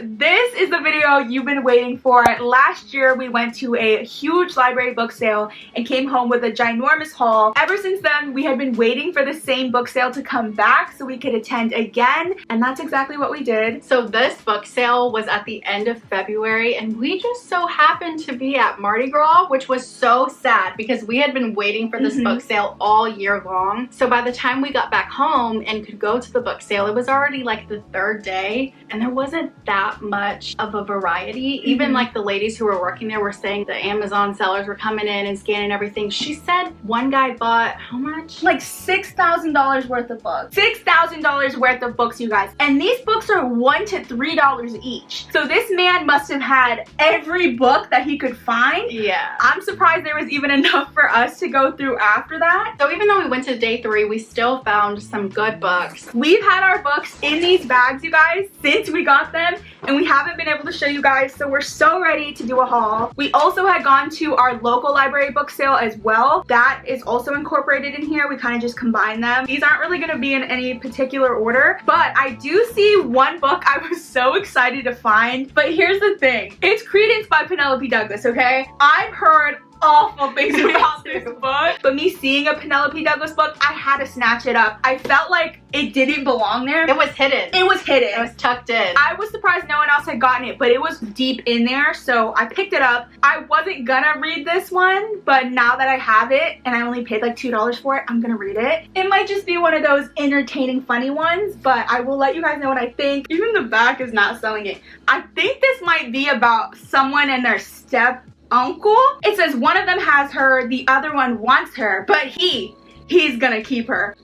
this is the video you've been waiting for. Last year we went to a huge library book sale and came home with a ginormous haul. Ever since then we had been waiting for the same book sale to come back so we could attend again, and that's exactly what we did. So this book sale was at the end of February and we just so happened to be at Mardi Gras, which was so sad because we had been waiting for this book sale all year long. So by the time we got back home and could go to the book sale, it was already like the third day and there wasn't that much of a variety. Even like the ladies who were working there were saying the Amazon sellers were coming in and scanning everything. She said one guy bought how much? Like $6,000 worth of books. $6,000 worth of books, you guys. And these books are $1 to $3 each. So this man must have had every book that he could find. Yeah. I'm surprised there was even enough for us to go through after that. So even though we went to day 3, we still found some good books. We've had our books in these bags, you guys, since we got them, and we haven't been able to show you guys, so we're so ready to do a haul. We also had gone to our local library book sale as well. That is also incorporated in here. We kind of just combined them. These aren't really going to be in any particular order, but I do see one book I was so excited to find. But here's the thing. It's Credence by Penelope Douglas, okay? I've heard awful things about this book, but me seeing a Penelope Douglas book, I had to snatch it up. I felt like it didn't belong there. It was hidden. It was hidden. It was tucked in. I was surprised no one else had gotten it, but it was deep in there, so I picked it up. I wasn't gonna read this one, but now that I have it and I only paid like $2 for it, I'm gonna read it. It might just be one of those entertaining, funny ones, but I will let you guys know what I think. Even the back is not selling it. I think this might be about someone and their step uncle. It says one of them has her, the other one wants her, but he's gonna keep her.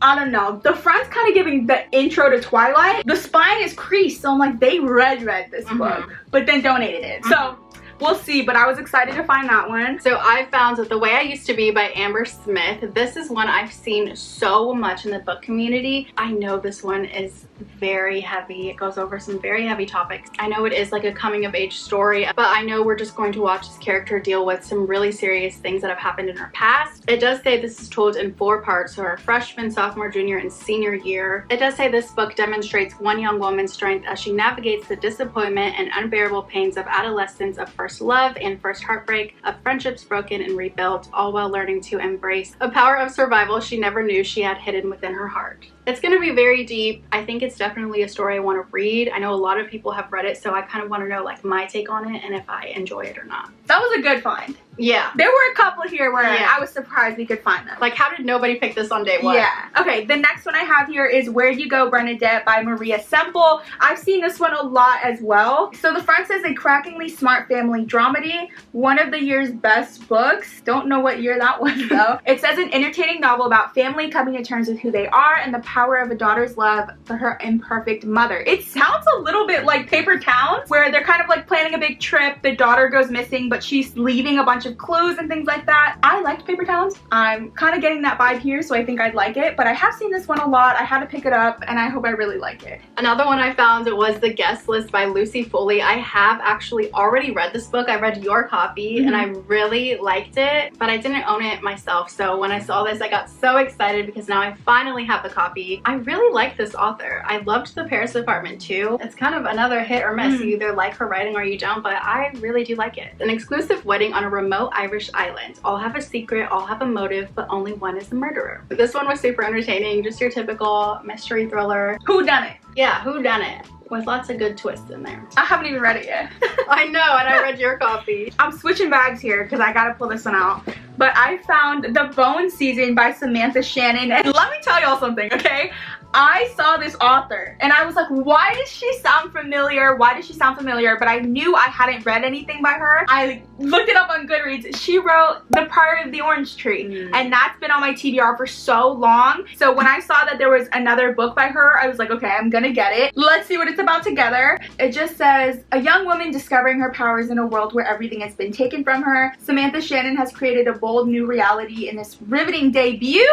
I don't know. The front's kind of giving the intro to Twilight. The spine is creased, so I'm like, they read this book, but then donated it. So we'll see, but I was excited to find that one. So I found The Way I Used to Be by Amber Smith. This is one I've seen so much in the book community. I know this one is very heavy. It goes over some very heavy topics. I know it is like a coming of age story, but I know we're just going to watch this character deal with some really serious things that have happened in her past. It does say this is told in 4 parts, so her freshman, sophomore, junior, and senior year. It does say this book demonstrates one young woman's strength as she navigates the disappointment and unbearable pains of adolescence, of first love and first heartbreak, of friendships broken and rebuilt, all while learning to embrace a power of survival she never knew she had hidden within her heart. It's going to be very deep. I think it's definitely a story I want to read. I know a lot of people have read it, so I kind of want to know like my take on it and if I enjoy it or not. That was a good find. Yeah. There were a couple here where I was surprised we could find them. Like, how did nobody pick this on day 1? Yeah. Okay, the next one I have here is Where You Go, Bernadette by Maria Semple. I've seen this one a lot as well. So the front says a crackingly smart family dramedy, one of the year's best books. Don't know what year that was though. It says an entertaining novel about family coming to terms with who they are and the power of a daughter's love for her imperfect mother. It sounds a little bit like Paper Towns, where they're kind of like planning a big trip. The daughter goes missing, but she's leaving a bunch of clues and things like that. I liked Paper Towns. I'm kind of getting that vibe here, so I think I'd like it, but I have seen this one a lot. I had to pick it up and I hope I really like it. Another one I found was The Guest List by Lucy Foley. I have actually already read this book. I read your copy and I really liked it, but I didn't own it myself. So when I saw this, I got so excited because now I finally have the copy. I really like this author. I loved The Paris Apartment too. It's kind of another hit or miss. You either like her writing or you don't, but I really do like it. An exclusive wedding on a remote Irish island. All have a secret, all have a motive, but only one is the murderer. This one was super entertaining, just your typical mystery thriller. Whodunit. Yeah, whodunit. With lots of good twists in there. I haven't even read it yet. I know, and I read your copy. I'm switching bags here because I gotta pull this one out. But I found The Bone Season by Samantha Shannon. And let me tell y'all something, okay? I saw this author and I was like, why does she sound familiar? Why does she sound familiar? But I knew I hadn't read anything by her. I looked it up on Goodreads. She wrote The Priory of the Orange Tree. And that's been on my TBR for so long. So when I saw that there was another book by her, I was like, okay, I'm gonna get it. Let's see what it's about together. It just says, a young woman discovering her powers in a world where everything has been taken from her. Samantha Shannon has created a bold new reality in this riveting debut.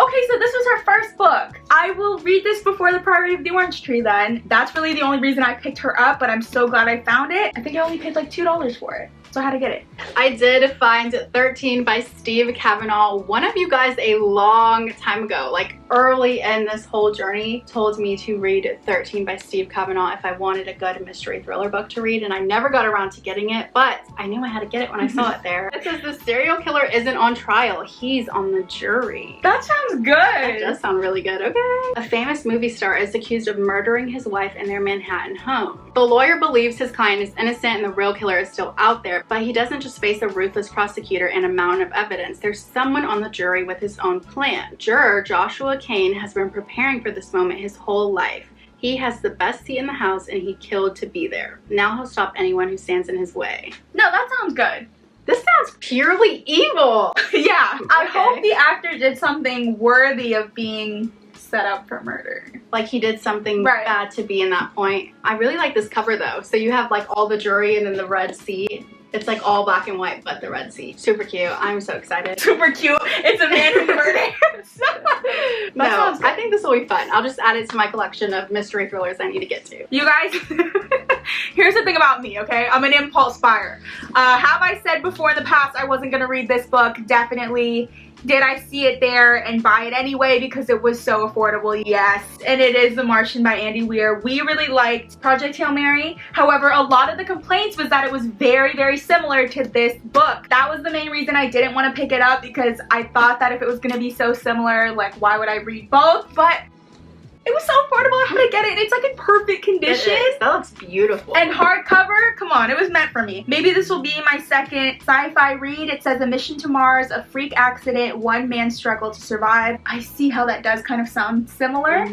Okay, so this was her first book. I will read this before The Priory of the Orange Tree then. That's really the only reason I picked her up, but I'm so glad I found it. I think I only paid like $2 for it. So I had to get it. I did find 13 by Steve Kavanaugh. One of you guys a long time ago, like early in this whole journey, told me to read 13 by Steve Kavanaugh if I wanted a good mystery thriller book to read, and I never got around to getting it, but I knew I had to get it when I saw it there. It says the serial killer isn't on trial, he's on the jury. That sounds good. That does sound really good, okay. A famous movie star is accused of murdering his wife in their Manhattan home. The lawyer believes his client is innocent and the real killer is still out there, but he doesn't just face a ruthless prosecutor and a mountain of evidence. There's someone on the jury with his own plan. Juror Joshua Kane has been preparing for this moment his whole life. He has the best seat in the house and he killed to be there. Now he'll stop anyone who stands in his way. No, that sounds good. This sounds purely evil. Yeah, I hope the actor did something worthy of being set up for murder. Like he did something bad to be in that point. I really like this cover though. So you have like all the jury and then the red seat. It's like all black and white, but the red seat. Super cute. I'm so excited. Super cute. It's a man who murders. No, I think this will be fun. I'll just add it to my collection of mystery thrillers I need to get to. You guys, here's the thing about me, okay? I'm an impulse buyer. Have I said before in the past I wasn't going to read this book? Definitely. Did I see it there and buy it anyway because it was so affordable? Yes. And it is The Martian by Andy Weir. We really liked Project Hail Mary. However, a lot of the complaints was that it was very, very similar to this book. That was the main reason I didn't want to pick it up, because I thought that if it was going to be so similar, like, why would I read both? But it was so affordable, I had to get it. It's like in perfect condition. It is. That looks beautiful. And hardcover, come on, it was meant for me. Maybe this will be my second sci-fi read. It says a mission to Mars, a freak accident, one man's struggle to survive. I see how that does kind of sound similar.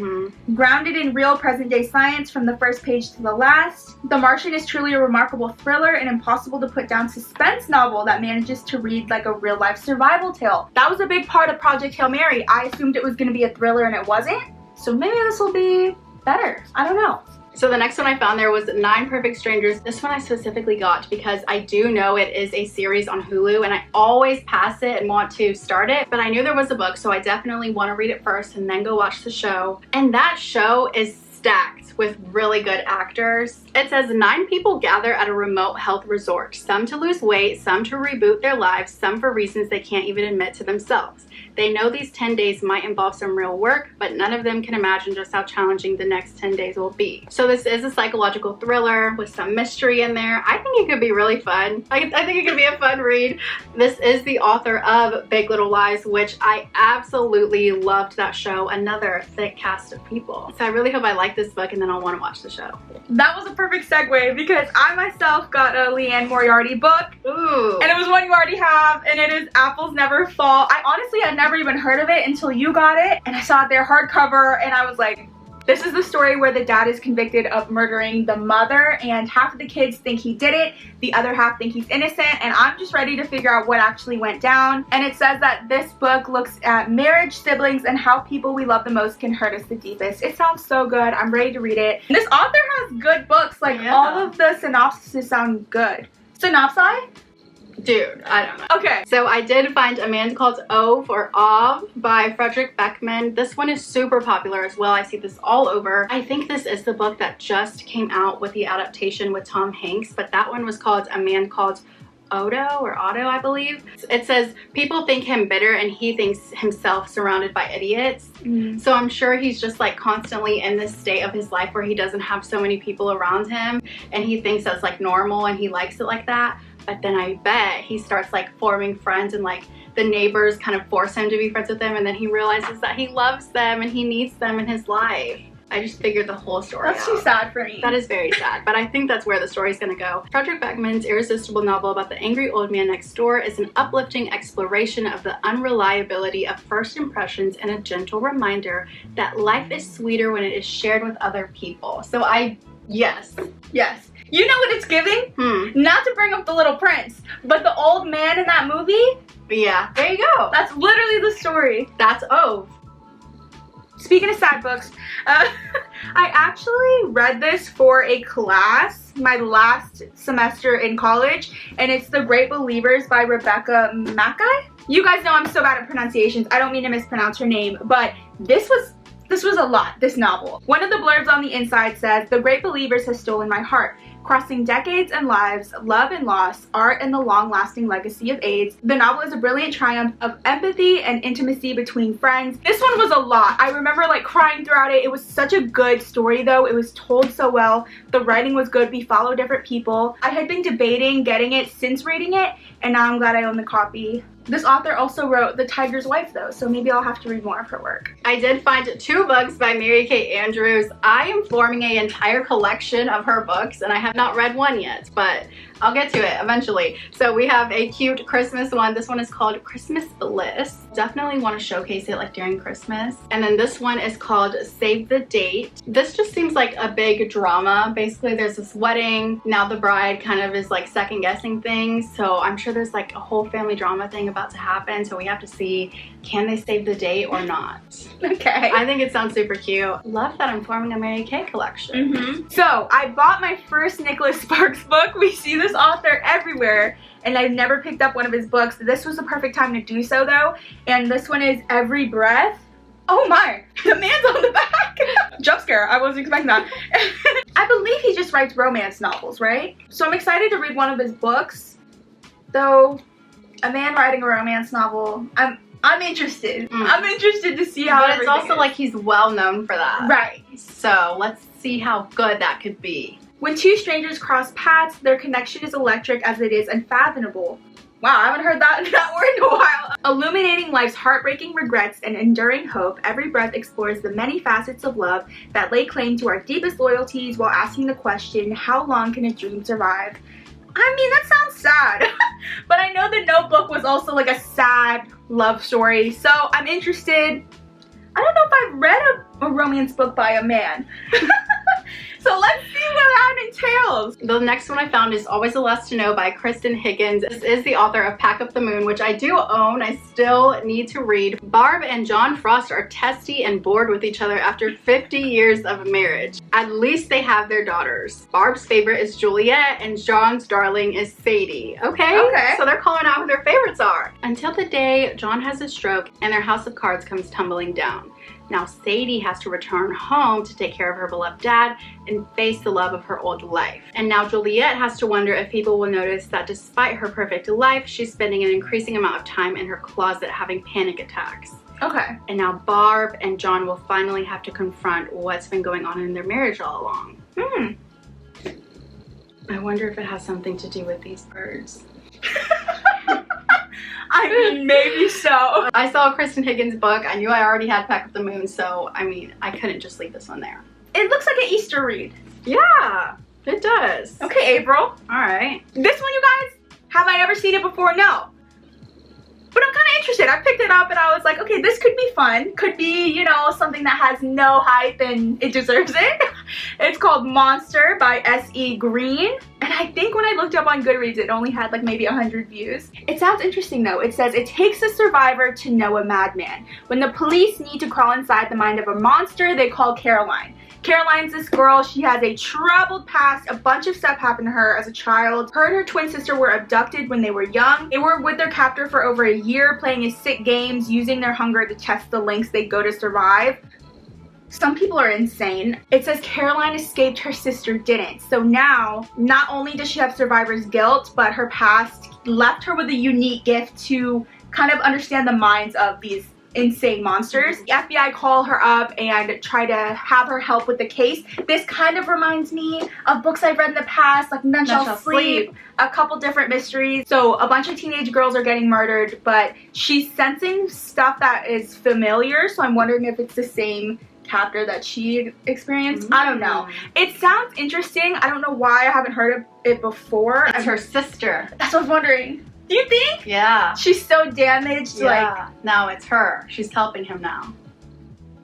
Grounded in real present-day science from the first page to the last. The Martian is truly a remarkable thriller, an impossible to put down suspense novel that manages to read like a real-life survival tale. That was a big part of Project Hail Mary. I assumed it was going to be a thriller and it wasn't. So maybe this will be better. I don't know. So the next one I found there was 9 Perfect Strangers. This one I specifically got because I do know it is a series on Hulu and I always pass it and want to start it, but I knew there was a book, so I definitely want to read it first and then go watch the show. And that show is stacked with really good actors. It says 9 people gather at a remote health resort, some to lose weight, some to reboot their lives, some for reasons they can't even admit to themselves. They know these 10 days might involve some real work, but none of them can imagine just how challenging the next 10 days will be. So this is a psychological thriller with some mystery in there. I think it could be really fun. I think it could be a fun read. This is the author of Big Little Lies, which I absolutely loved that show. Another thick cast of people. So I really hope I like this book and then I'll want to watch the show. That was a perfect segue because I myself got a Leanne Moriarty book. Ooh. And it was one you already have, and it is Apples Never Fall. I honestly had never even heard of it until you got it, and I saw it there hardcover, and I was like, this is the story where the dad is convicted of murdering the mother, and half of the kids think he did it, the other half think he's innocent, and I'm just ready to figure out what actually went down. And it says that this book looks at marriage, siblings, and how people we love the most can hurt us the deepest. It sounds so good. I'm ready to read it. This author has good books. Like, all of the synopses sound good. Synopsi? Dude, I don't know. Okay. So I did find A Man Called Ove or Ov by Frederick Beckman. This one is super popular as well. I see this all over. I think this is the book that just came out with the adaptation with Tom Hanks, but that one was called A Man Called Otto, I believe. It says people think him bitter and he thinks himself surrounded by idiots. So I'm sure he's just like constantly in this state of his life where he doesn't have so many people around him and he thinks that's like normal and he likes it like that. But then I bet he starts like forming friends and like the neighbors kind of force him to be friends with them, and then he realizes that he loves them and he needs them in his life. I just figured the whole story out. That's too sad for me. That is very sad, but I think that's where the story's gonna go. Frederick Beckman's irresistible novel about the angry old man next door is an uplifting exploration of the unreliability of first impressions and a gentle reminder that life is sweeter when it is shared with other people. So yes. You know what it's giving? Not to bring up The Little Prince, but the old man in that movie? Yeah, there you go. That's literally the story. That's Ove. Speaking of sad books, I actually read this for a class my last semester in college, and it's The Great Believers by Rebecca Mackay. You guys know I'm so bad at pronunciations. I don't mean to mispronounce her name, but this was a lot, this novel. One of the blurbs on the inside says, "The Great Believers has stolen my heart. Crossing decades and lives, love and loss, art and the long-lasting legacy of AIDS, the novel is a brilliant triumph of empathy and intimacy between friends. This one was a lot. I remember like crying throughout it. It was such a good story though. It was told so well. The writing was good. We follow different people. I had been debating getting it since reading it, and now I'm glad I own the copy. This author also wrote The Tiger's Wife though, so maybe I'll have to read more of her work. I did find 2 books by Mary Kay Andrews. I am forming an entire collection of her books, and I have not read one yet, but I'll get to it eventually. So we have a cute Christmas one. This one is called Christmas Bliss. Definitely want to showcase it like during Christmas. And then this one is called Save the Date. This just seems like a big drama. Basically there's this wedding. Now the bride kind of is like second guessing things. So I'm sure there's like a whole family drama thing about to happen. So we have to see, can they save the date or not? Okay. I think it sounds super cute. Love that I'm forming a Mary Kay collection. So I bought my first Nicholas Sparks book. We see this author everywhere, and I've never picked up one of his books. This was the perfect time to do so though, and this one is Every Breath. Oh my, the man's on the back. Jump scare, I wasn't expecting that. I believe he just writes romance novels, right? So I'm excited to read one of his books, though a man writing a romance novel, I'm interested. I'm interested to see how. But it's also like he's well known for that. Right. So let's see how good that could be. When two strangers cross paths, their connection is electric as it is unfathomable. Wow, I haven't heard that word in a while. Illuminating life's heartbreaking regrets and enduring hope, Every Breath explores the many facets of love that lay claim to our deepest loyalties while asking the question, how long can a dream survive? I mean, that sounds sad. But I know The Notebook was also like a sad love story, so I'm interested. I don't know if I've read a romance book by a man. So let's see what that entails. The next one I found is Always a Less to Know by Kristen Higgins. This is the author of Pack Up the Moon, which I do own. I still need to read. Barb and John Frost are testy and bored with each other after 50 years of marriage. At least they have their daughters. Barb's favorite is Juliet and John's darling is Sadie. Okay. So they're calling out who their favorites are. Until the day John has a stroke and their house of cards comes tumbling down. Now Sadie has to return home to take care of her beloved dad and face the love of her old life. And now Juliet has to wonder if people will notice that despite her perfect life, she's spending an increasing amount of time in her closet having panic attacks. Okay. And now Barb and John will finally have to confront what's been going on in their marriage all along. I wonder if it has something to do with these birds. I mean, maybe so. I saw a Kristen Higgins book. I knew I already had Pack Up the Moon, so I mean, I couldn't just leave this one there. It looks like an Easter read. Yeah, it does. Okay, April. All right. This one, you guys, have I ever seen it before? No. But I'm kind of interested. I picked it up and I was like, okay, this could be fun. Could be, you know, something that has no hype and it deserves it. It's called Monster by S.E. Green. And I think when I looked up on Goodreads, it only had like maybe 100 views. It sounds interesting though. It says, it takes a survivor to know a madman. When the police need to crawl inside the mind of a monster, they call Caroline. Caroline's this girl. She has a troubled past. A bunch of stuff happened to her as a child. Her and her twin sister were abducted when they were young. They were with their captor for over a year, playing his sick games, using their hunger to test the lengths they go to survive. Some people are insane. It says Caroline escaped, her sister didn't. So now, not only does she have survivor's guilt, but her past left her with a unique gift to kind of understand the minds of these insane monsters. The FBI call her up and try to have her help with the case. This kind of reminds me of books I've read in the past, like None Shall Sleep, a couple different mysteries. So a bunch of teenage girls are getting murdered, but she's sensing stuff that is familiar, so I'm wondering if it's the same captor that she experienced. I don't know. It sounds interesting. I don't know why I haven't heard of it before. It's her sister. That's what I was wondering. Do you think? Yeah. She's so damaged. Yeah. Now it's her. She's helping him now.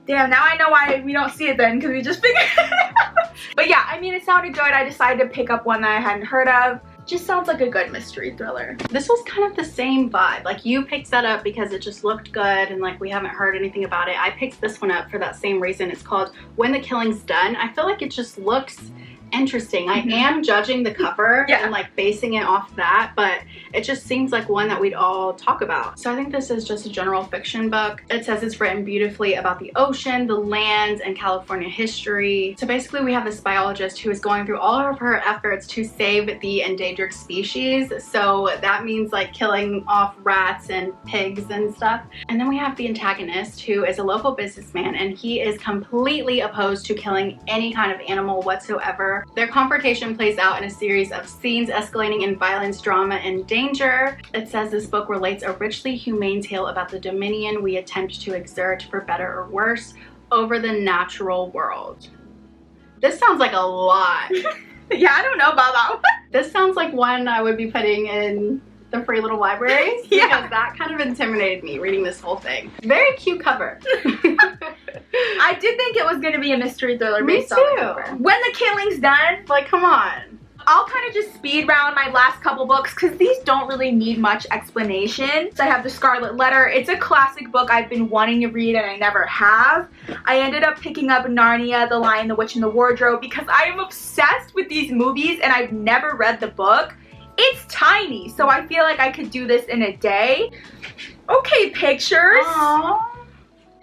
Damn, now I know why we don't see it then, because we just figured it out. But yeah, I mean, it sounded good. I decided to pick up one that I hadn't heard of. Just sounds like a good mystery thriller. This was kind of the same vibe. Like, you picked that up because it just looked good and like we haven't heard anything about it. I picked this one up for that same reason. It's called When the Killing's Done. I feel like it just looks interesting. I am judging the cover and like basing it off that, but it just seems like one that we'd all talk about. So I think this is just a general fiction book. It says it's written beautifully about the ocean, the lands, and California history. So basically we have this biologist who is going through all of her efforts to save the endangered species. So that means like killing off rats and pigs and stuff. And then we have the antagonist, who is a local businessman, and he is completely opposed to killing any kind of animal whatsoever. Their confrontation plays out in a series of scenes escalating in violence, drama, and danger. It says this book relates a richly humane tale about the dominion we attempt to exert, for better or worse, over the natural world. This sounds like a lot. Yeah, I don't know about that one. This sounds like one I would be putting in the free little libraries. Yeah. Because that kind of intimidated me reading this whole thing. Very cute cover. I did think it was going to be a mystery thriller based on the cover. When the killing's done, like, come on. I'll kind of just speed round my last couple books because these don't really need much explanation. So I have The Scarlet Letter. It's a classic book I've been wanting to read and I never have. I ended up picking up Narnia, The Lion, the Witch, and the Wardrobe because I am obsessed with these movies and I've never read the book. It's tiny, so I feel like I could do this in a day. Okay, pictures. Aww.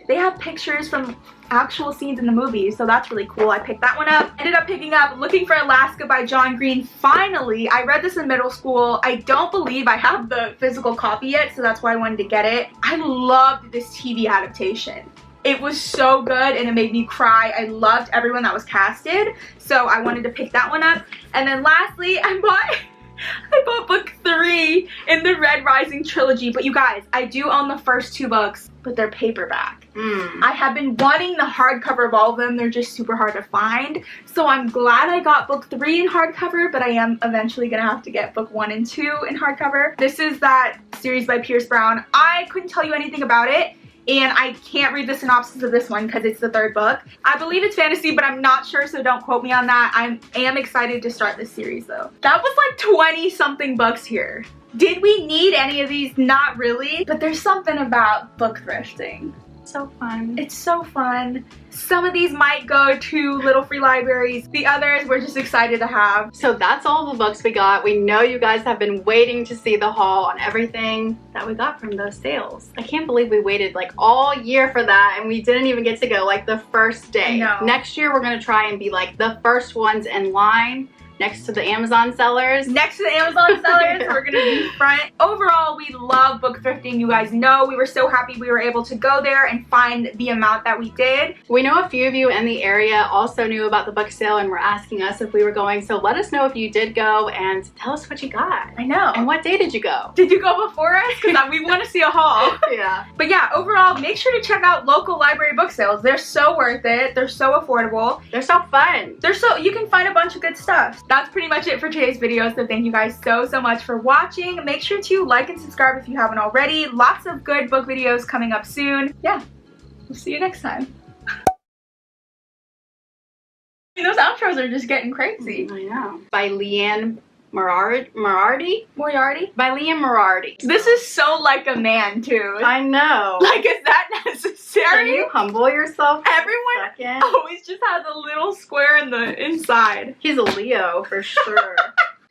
They have pictures from actual scenes in the movie, so that's really cool. I picked that one up. Ended up picking up Looking for Alaska by John Green. Finally, I read this in middle school. I don't believe I have the physical copy yet, so that's why I wanted to get it. I loved this TV adaptation. It was so good and it made me cry. I loved everyone that was casted, so I wanted to pick that one up. And then lastly, I bought book 3 in the Red Rising trilogy. But you guys, I do own the first 2 books, but they're paperback. I have been wanting the hardcover of all of them. They're just super hard to find. So I'm glad I got book 3 in hardcover, but I am eventually gonna have to get book 1 and 2 in hardcover. This is that series by Pierce Brown. I couldn't tell you anything about it, and I can't read the synopsis of this one because it's the 3rd book. I believe it's fantasy, but I'm not sure, so don't quote me on that. I am excited to start this series though. That was like 20 something books here. Did we need any of these? Not really, but there's something about book thrifting. So fun. It's so fun. Some of these might go to little free libraries. The others we're just excited to have. So that's all the books we got. We know you guys have been waiting to see the haul on everything that we got from those sales. I can't believe we waited like all year for that and we didn't even get to go like the first day. No. Next year we're gonna try and be like the first ones in line. Next to the Amazon sellers. Next to the Amazon sellers, we're gonna be front. Overall, we love book thrifting. You guys know we were so happy we were able to go there and find the amount that we did. We know a few of you in the area also knew about the book sale and were asking us if we were going. So let us know if you did go and tell us what you got. I know. And what day did you go? Did you go before us? Because we want to see a haul. Yeah. But yeah, overall, make sure to check out local library book sales. They're so worth it. They're so affordable. They're so fun. You can find a bunch of good stuff. That's pretty much it for today's video, so thank you guys so much for watching. Make sure to like and subscribe if you haven't already. Lots of good book videos coming up soon. Yeah, we'll see you next time. Those outros are just getting crazy. I know. By Leanne Moriarty? By Leanne Moriarty. This is so like a man too. I know. Like, is that necessary? Can you humble yourself? Everyone always just has a little square in the inside. He's a Leo for sure.